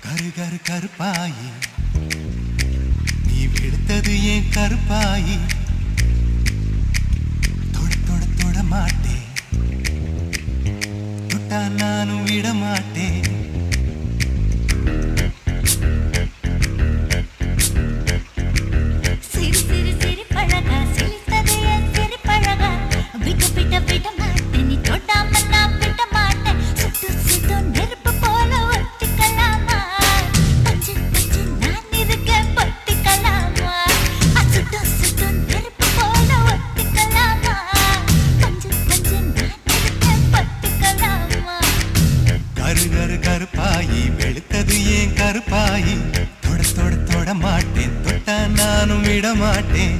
கரு கரு கருப்பாயி நீ வெளுத்தது ஏன் கருப்பாயி தொட தொட தொட மாட்டேன் தொட்டா நானும் விட மாட்டேன் கருப்பாயி வெளுத்தது ஏன் கருப்பாயி தொட தொட தொட மாட்டேன் தொட்டா நானும் விட மாட்டேன்